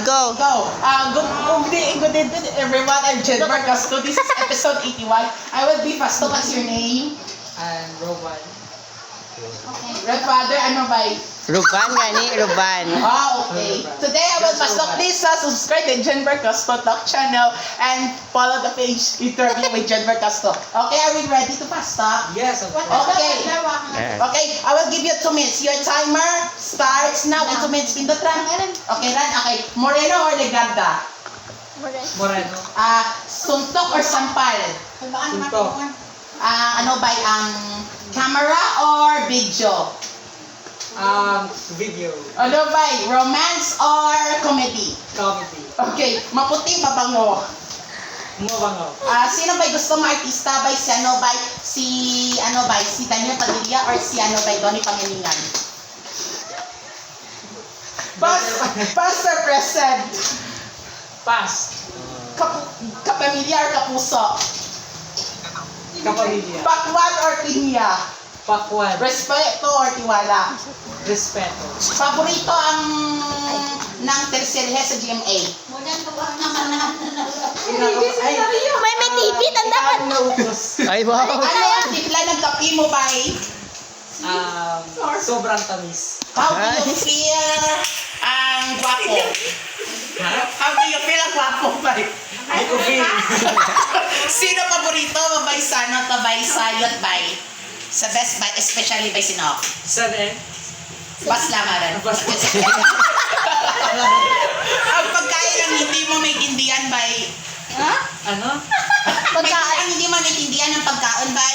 go. Go. Good evening, everyone. I'm Jennifer Castro. This is episode 81. I will be Pasto. What's your name? And Rowan. Red Father, ano ba? Ruban gani, Ruban. Okay. Today I will Pasto. Please subscribe to Jennifer Castro Talk channel and follow the page interview with Jennifer Castro. Okay, are we ready to Pasto? Yes, of course. Okay. Okay, I will give you 2 minutes. Your timer starts now in 2 minutes. Pindot ran. Okay, ran. Okay. Moreno or Legarda? Moreno. Suntok or Sampal? Suntok. Ano ba ang camera or video? Video. Ano ba? Romance or comedy? Comedy. Okay, maputi mabango. Mabango. Sino ba gusto mo artista ba si Daniel Padilla or si Donnie Pangilinan? Past or present? Pass. Kapamilya or kapuso? Kapamilya. Pakwan or pinya? Pakwan. Respeto or tiwala? Respeto. Paborito ng terserhe sa GMA? Ay, May TV, tandakan. nautos. Ay, wow. Ano ang tipla ng kape mo ba? Sobrang tamis. How do you feel ang gwapo? How do you feel ang gwapo ba? Ay, okay. Sino paborito mo ba? Sano to ba? Sayot ba? Sa best buy, especially by sino? Saan eh? Bas lamaran. Bas. Ang pagkain ang hindi mo maintindihan ba? Ano? Pagkain ang hindi mo maintindihan ng pagkain ba?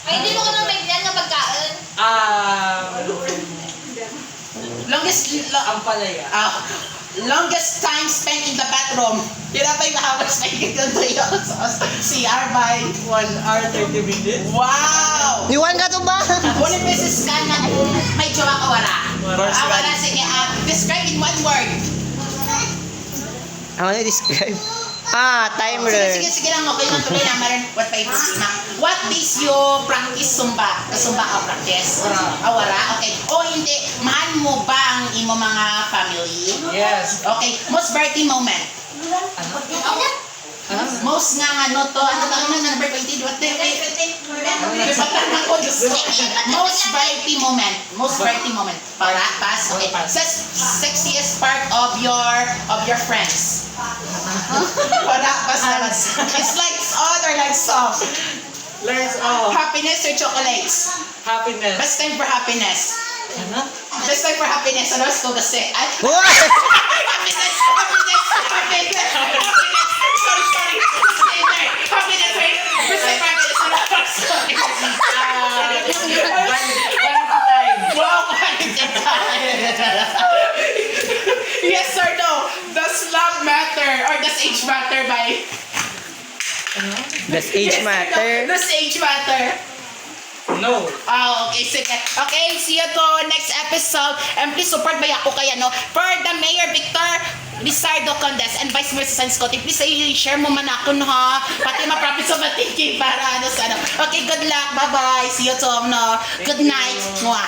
Ay, hindi mo ko nang maintindihan ng pagkain. Longest time spent in the bathroom. Yun ba yung hours na CR by 1 hour 30 minutes. wow! Iwan ka to ba? One beses ka na may jowa ka wala. Wala, sige. Describe in 1 word. Ano describe? Timer. Sige lang. Okay lang tuloy na. What pa ito? What is you practice Zumba? Zumba ka practice? Wala. Okay. O hindi. Mahal mo ba ang imo mga family? Yes. Okay. Most birthday moment. Most nga number 20. What the Most birthday moment. Most birthday moment. Para pass. Okay. Sexiest part of your friends. Para pass naman. It's like on or like soft. Let's all. Happiness or chocolates? Happiness. Best time for happiness. Ano? Best time for happiness. Ano gusto kasi? Uy! Happiness. Sorry. Happiness. Best time for happiness. Sorry. Wow, quality time. Yes or no? Does love matter or does age matter by? Does age Yes or no? matter? Does age matter? No. Okay, sige. Okay, see you to next episode. And please support ba ako kaya for the Mayor Victor Lizardo Condes and Vice Mayor San Scotty. Please share mo man ako ha. Pati ma-profit sa matiki para sa Okay, good luck. Bye-bye. See you to good night. Mwah.